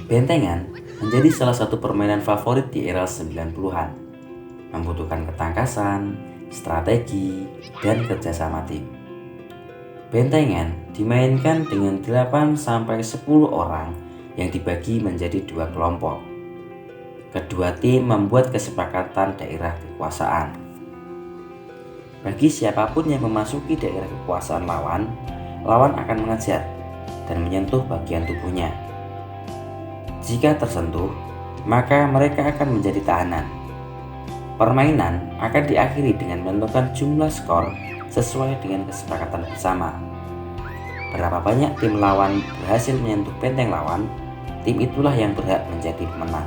Bentengan menjadi salah satu permainan favorit di era 90-an. Membutuhkan ketangkasan, strategi, dan kerjasama tim. Bentengan dimainkan dengan 8-10 orang yang dibagi menjadi 2 kelompok. Kedua tim membuat kesepakatan daerah kekuasaan. Bagi siapapun yang memasuki daerah kekuasaan lawan, lawan akan mengejar dan menyentuh bagian tubuhnya. Jika tersentuh, maka mereka akan menjadi tahanan. Permainan akan diakhiri dengan menentukan jumlah skor sesuai dengan kesepakatan bersama. Berapa banyak tim lawan berhasil menyentuh benteng lawan, tim itulah yang berhak menjadi pemenang.